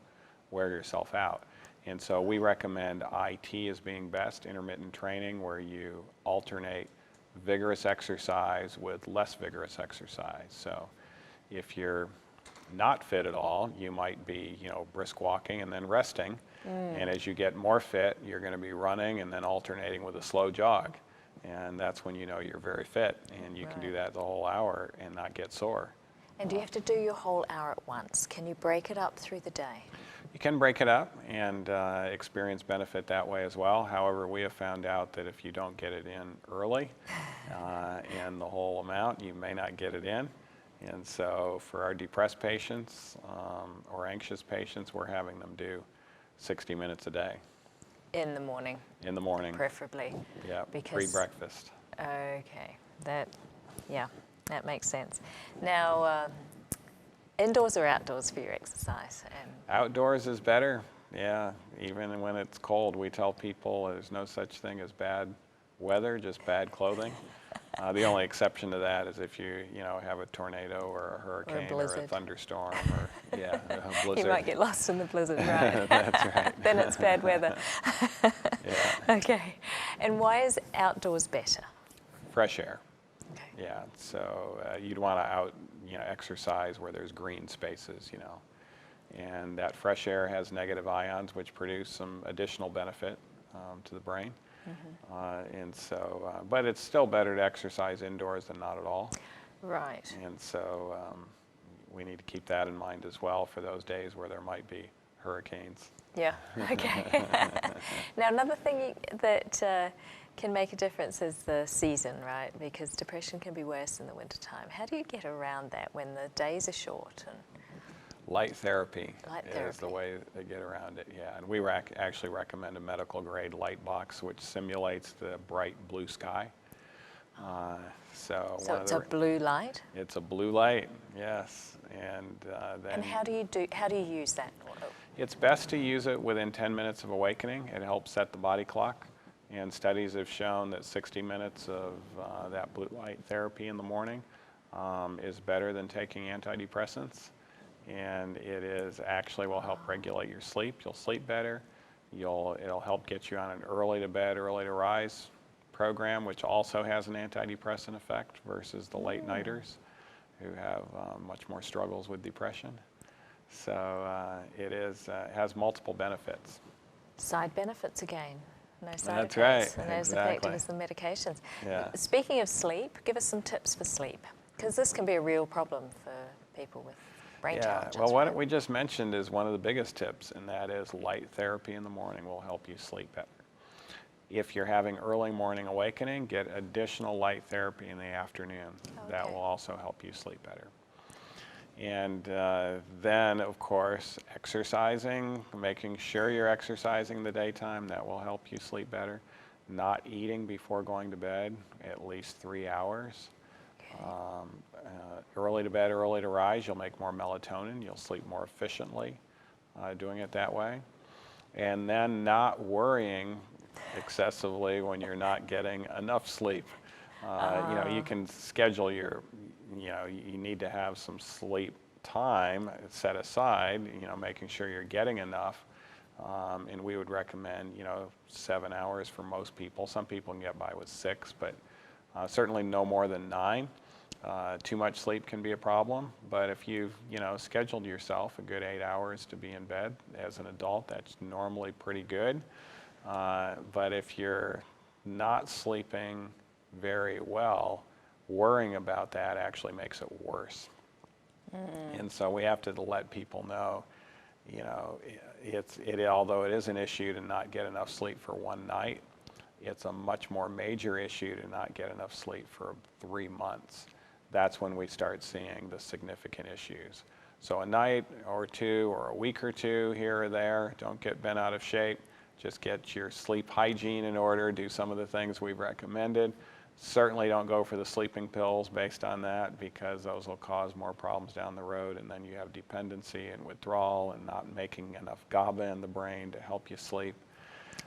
C: wear yourself out. And so we recommend IT as being best, intermittent training, where you alternate vigorous exercise with less vigorous exercise. So if you're not fit at all, you might be, brisk walking and then resting. And as you get more fit, you're going to be running and then alternating with a slow jog. And that's when you know you're very fit. And you can do that the whole hour and not get sore.
A: And do you have to do your whole hour at once? Can you break it up through the day?
C: You can break it up and experience benefit that way as well. However, we have found out that if you don't get it in early and the whole amount, you may not get it in. And so for our depressed patients or anxious patients, we're having them do 60 minutes a day.
A: In the morning?
C: In the morning.
A: Preferably.
C: Yeah, pre-breakfast.
A: Okay, that makes sense. Now, indoors or outdoors for your exercise?
C: Outdoors is better, yeah. Even when it's cold, we tell people there's no such thing as bad weather, just bad clothing. The only exception to that is if you have a tornado or a hurricane or a thunderstorm or a blizzard.
A: You might get lost in the blizzard, right?
C: That's right.
A: Then it's bad weather.
C: Yeah.
A: Okay. And why is outdoors better?
C: Fresh air.
A: Okay.
C: Yeah. So you'd want to exercise where there's green spaces, and that fresh air has negative ions which produce some additional benefit to the brain. And so, but it's still better to exercise indoors than not at all.
A: Right.
C: And so we need to keep that in mind as well for those days where there might be hurricanes.
A: Yeah, okay. Now another thing that can make a difference is the season, right? Because depression can be worse in the wintertime. How do you get around that when the days are short?
C: Light therapy is the
A: therapy.
C: way to get around it, yeah. And we actually recommend a medical grade light box which simulates the bright blue sky. So
A: it's a blue light?
C: It's a blue light, yes. And then.
A: And how do you use that?
C: It's best to use it within 10 minutes of awakening. It helps set the body clock. And studies have shown that 60 minutes of that blue light therapy in the morning is better than taking antidepressants. And it actually will help regulate your sleep. You'll sleep better. It'll help get you on an early to bed, early to rise program, which also has an antidepressant effect versus the late nighters who have much more struggles with depression. So it has multiple benefits.
A: Side benefits again. No side
C: effects.
A: That's right.
C: And
A: as effective as the medications.
C: Yeah.
A: Speaking of sleep, give us some tips for sleep, because this can be a real problem for people with brain challenges.
C: Well, what we just mentioned is one of the biggest tips, and that is light therapy in the morning will help you sleep better. If you're having early morning awakening, get additional light therapy in the afternoon. Okay. That will also help you sleep better. And then, of course, exercising, making sure you're exercising in the daytime, that will help you sleep better. not eating before going to bed, at least 3 hours. Early to bed, early to rise, you'll make more melatonin, you'll sleep more efficiently doing it that way. And then not worrying excessively when you're not getting enough sleep. You know, you can schedule your, you know, you need to have some sleep time set aside, you know, making sure you're getting enough. And we would recommend, you know, 7 hours for most people. Some people can get by with 6, but certainly no more than 9. Too much sleep can be a problem, but if you've, you know, scheduled yourself a good 8 hours to be in bed as an adult, that's normally pretty good. But if you're not sleeping very well, worrying about that actually makes it worse. And so we have to let people know, you know, although it is an issue to not get enough sleep for one night, it's a much more major issue to not get enough sleep for 3 months. That's when we start seeing the significant issues. So a night or two or a week or two here or there, don't get bent out of shape. Just get your sleep hygiene in order, do some of the things we've recommended. Certainly don't go for the sleeping pills based on that, because those will cause more problems down the road, and then you have dependency and withdrawal and not making enough GABA in the brain to help you sleep.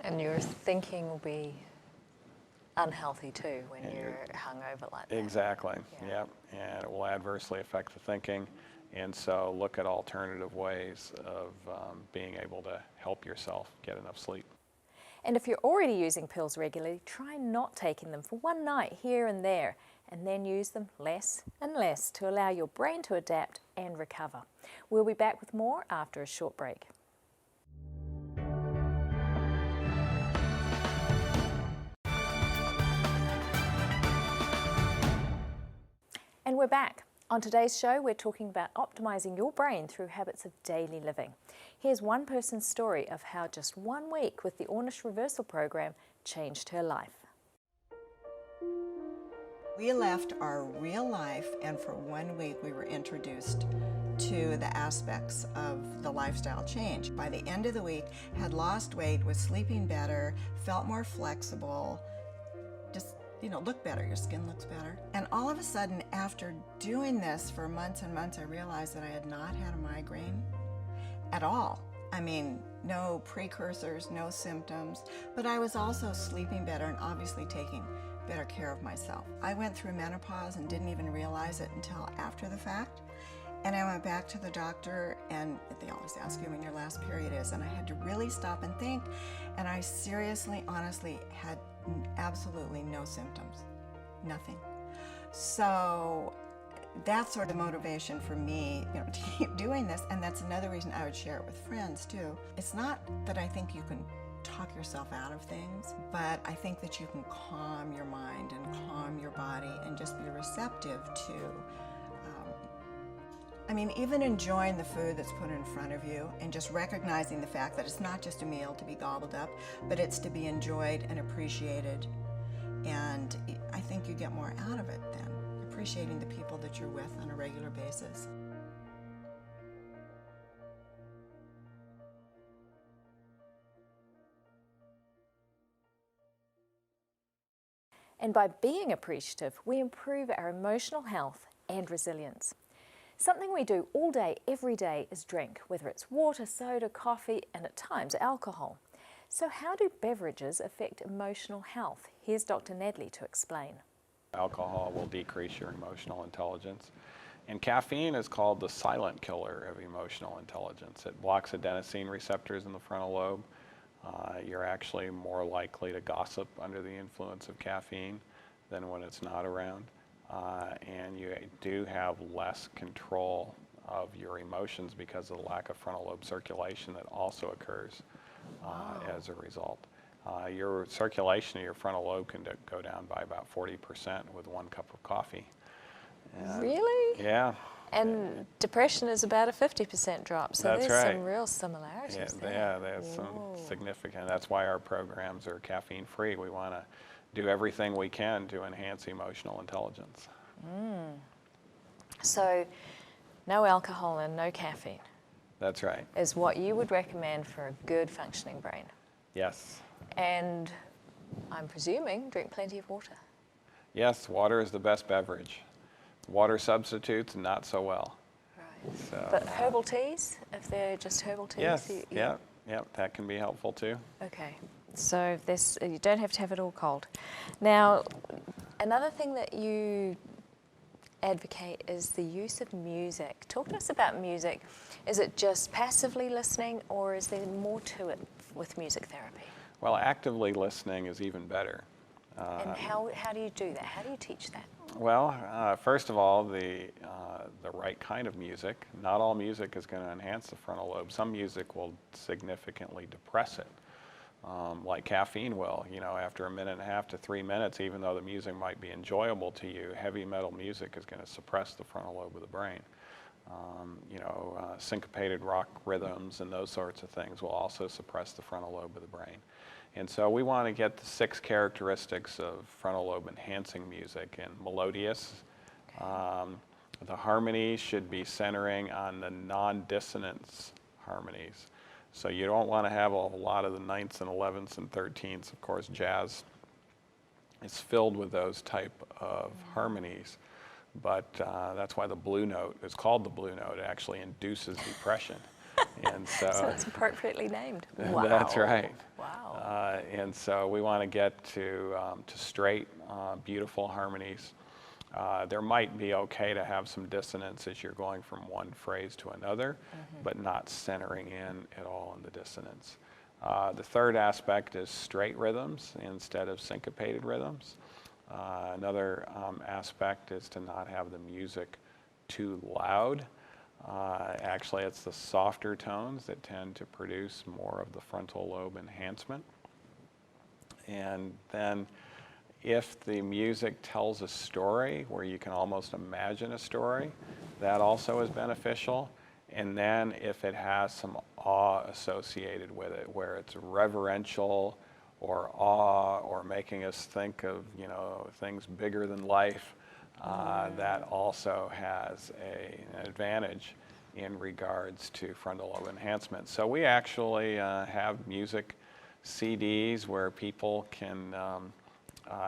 A: And your thinking will be unhealthy too when you're hungover like that.
C: Exactly, yep. And it will adversely affect the thinking. And so look at alternative ways of being able to help yourself get enough sleep.
A: And if you're already using pills regularly, try not taking them for one night here and there, and then use them less and less to allow your brain to adapt and recover. We'll be back with more after a short break. And we're back. On today's show, we're talking about optimizing your brain through habits of daily living. Here's one person's story of how just 1 week with the Ornish Reversal program changed her life.
K: We left our real life, and for 1 week we were introduced to the aspects of the lifestyle change. By the end of the week, had lost weight, was sleeping better, felt more flexible, just, you know, look better, your skin looks better. And all of a sudden, after doing this for months and months, I realized that I had not had a migraine at all. I mean, no precursors, no symptoms, but I was also sleeping better and obviously taking better care of myself. I went through menopause and didn't even realize it until after the fact. And I went back to the doctor, and they always ask you when your last period is, and I had to really stop and think, and I seriously, honestly had absolutely no symptoms, nothing. So that's sort of motivation for me, you know, to keep doing this, and that's another reason I would share it with friends too. It's not that I think you can talk yourself out of things, but I think that you can calm your mind and calm your body and just be receptive to I mean, even enjoying the food that's put in front of you and just recognizing the fact that it's not just a meal to be gobbled up, but it's to be enjoyed and appreciated. And I think you get more out of it then, appreciating the people that you're with on a regular basis.
A: And by being appreciative, we improve our emotional health and resilience. Something we do all day, every day, is drink, whether it's water, soda, coffee, and at times alcohol. So how do beverages affect emotional health? Here's Dr. Nedley to explain.
C: Alcohol will decrease your emotional intelligence. And caffeine is called the silent killer of emotional intelligence. It blocks adenosine receptors in the frontal lobe. You're actually more likely to gossip under the influence of caffeine than when it's not around. And you do have less control of your emotions because of the lack of frontal lobe circulation that also occurs as a result. Your circulation of your frontal lobe can go down by about 40% with 1 cup of coffee.
A: Really?
C: Yeah.
A: And depression is about a 50% drop, so
C: That's
A: there's
C: right.
A: some real similarities there.
C: Yeah, there's some significant. That's why our programs are caffeine-free. We want to do everything we can to enhance emotional intelligence.
A: So no alcohol and no caffeine.
C: That's right.
A: Is what you would recommend for a good functioning brain.
C: Yes.
A: And I'm presuming, drink plenty of water.
C: Yes, water is the best beverage. Water substitutes, not so well.
A: Right.
C: So,
A: But herbal teas, if they're just herbal teas?
C: yes, yeah, that can be helpful too.
A: Okay, so this, you don't have to have it all cold. Now, another thing that you advocate is the use of music. Talk to us about music. Is it just passively listening, or is there more to it with music therapy?
C: Well, actively listening is even better.
A: And how do you do that? How do you teach that?
C: Well, first of all, the right kind of music. Not all music is going to enhance the frontal lobe. Some music will significantly depress it, like caffeine will. You know, after 1.5 to 3 minutes, even though the music might be enjoyable to you, heavy metal music is going to suppress the frontal lobe of the brain. Syncopated rock rhythms and those sorts of things will also suppress the frontal lobe of the brain. And so we want to get the 6 characteristics of frontal lobe enhancing music. And melodious, the harmonies should be centering on the non-dissonance harmonies. So you don't want to have a lot of the 9ths and 11ths and 13ths. Of course, jazz is filled with those type of harmonies. But that's why the blue note is called the blue note. It actually induces depression. And so
A: it's appropriately named. Wow.
C: That's right.
A: Wow.
C: And so we want to get to straight, beautiful harmonies. There might be okay to have some dissonance as you're going from one phrase to another, but not centering in at all in the dissonance. The third aspect is straight rhythms instead of syncopated rhythms. Another aspect is to not have the music too loud. Actually, it's the softer tones that tend to produce more of the frontal lobe enhancement. And then if the music tells a story where you can almost imagine a story, that also is beneficial. And then if it has some awe associated with it, where it's reverential or awe or making us think of, things bigger than life, that also has an advantage in regards to frontal lobe enhancement. So we actually have music CDs where people can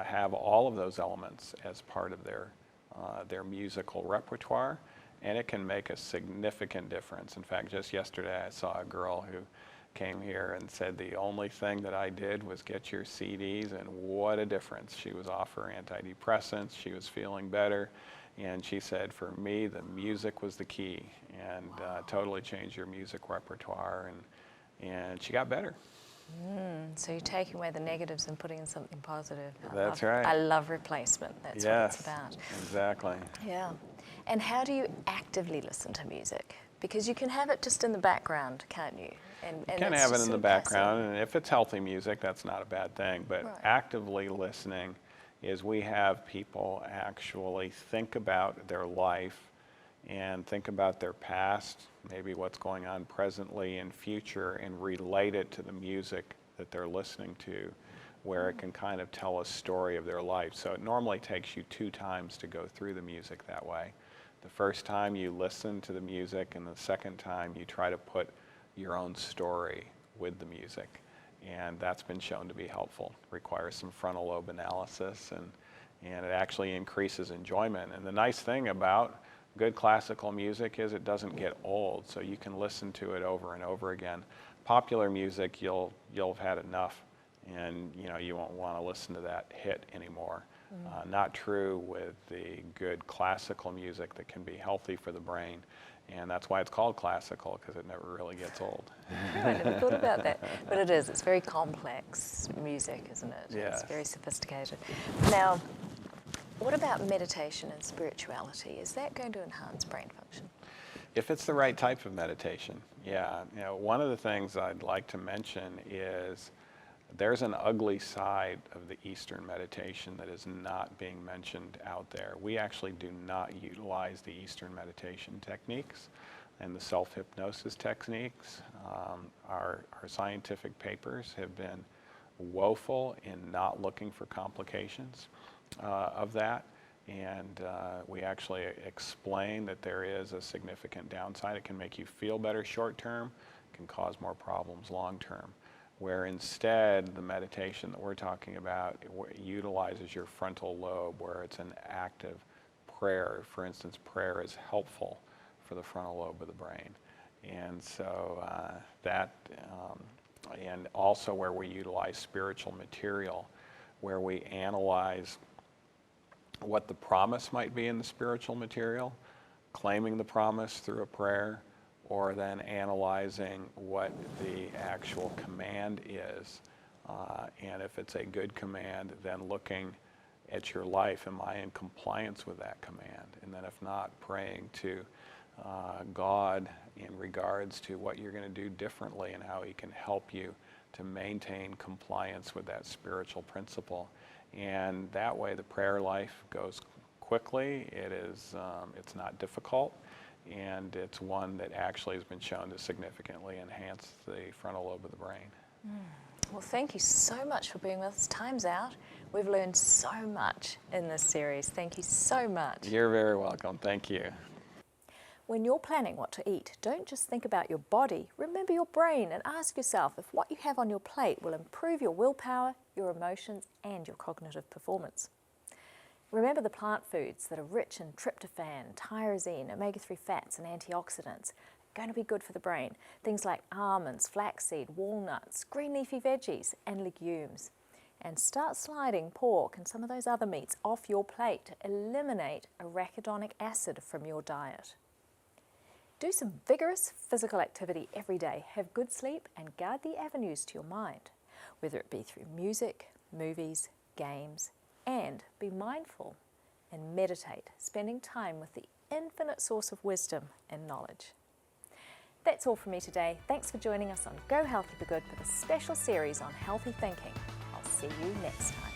C: have all of those elements as part of their musical repertoire, and it can make a significant difference. In fact, just yesterday I saw a girl who came here and said the only thing that I did was get your CDs, and what a difference. She was off her antidepressants, she was feeling better, and she said, for me, the music was the key, and totally changed your music repertoire, and she got better.
A: So you're taking away the negatives and putting in something positive.
C: That's right.
A: I love replacement. That's what it's about.
C: Exactly.
A: Yeah. And how do you actively listen to music? Because you can have it just in the background, can't you? And
C: you can have it in the background, and if it's healthy music, that's not a bad thing. But actively listening is we have people actually think about their life and think about their past, maybe what's going on presently and future, and relate it to the music that they're listening to, where it can kind of tell a story of their life. So it normally takes you 2 times to go through the music that way. The first time you listen to the music, and the second time you try to put your own story with the music. And that's been shown to be helpful. It requires some frontal lobe analysis, and it actually increases enjoyment. And the nice thing about good classical music is it doesn't get old, so you can listen to it over and over again. Popular music, you'll have had enough, and you won't want to listen to that hit anymore. Not true with the good classical music that can be healthy for the brain, and that's why it's called classical, because it never really gets old.
A: I never thought about that, but it is. It's very complex music, isn't it?
C: Yes.
A: It's very sophisticated. Now, what about meditation and spirituality? Is that going to enhance brain function?
C: If it's the right type of meditation, yeah. One of the things I'd like to mention is there's an ugly side of the Eastern meditation that is not being mentioned out there. We actually do not utilize the Eastern meditation techniques and the self-hypnosis techniques. Our scientific papers have been woeful in not looking for complications of that. And we actually explain that there is a significant downside. It can make you feel better short term, can cause more problems long term. where instead the meditation that we're talking about utilizes your frontal lobe, where it's an active prayer. For instance, prayer is helpful for the frontal lobe of the brain. And so and also where we utilize spiritual material, where we analyze what the promise might be in the spiritual material, claiming the promise through a prayer, or then analyzing what the actual command is. And if it's a good command, then looking at your life, am I in compliance with that command? And then if not, praying to God in regards to what you're going to do differently and how He can help you to maintain compliance with that spiritual principle. And that way the prayer life goes quickly. It's not difficult, and it's one that actually has been shown to significantly enhance the frontal lobe of the brain.
A: Well, thank you so much for being with us. Time's out. We've learned so much in this series. Thank you so much.
C: You're very welcome. Thank you.
A: When you're planning what to eat, don't just think about your body. Remember your brain and ask yourself if what you have on your plate will improve your willpower, your emotions, and your cognitive performance. Remember the plant foods that are rich in tryptophan, tyrosine, omega-3 fats, and antioxidants are going to be good for the brain. Things like almonds, flaxseed, walnuts, green leafy veggies, and legumes. And start sliding pork and some of those other meats off your plate to eliminate arachidonic acid from your diet. Do some vigorous physical activity every day, have good sleep, and guard the avenues to your mind, whether it be through music, movies, games, and be mindful and meditate, spending time with the infinite source of wisdom and knowledge. That's all from me today. Thanks for joining us on Go Healthy for Good for the special series on healthy thinking. I'll see you next time.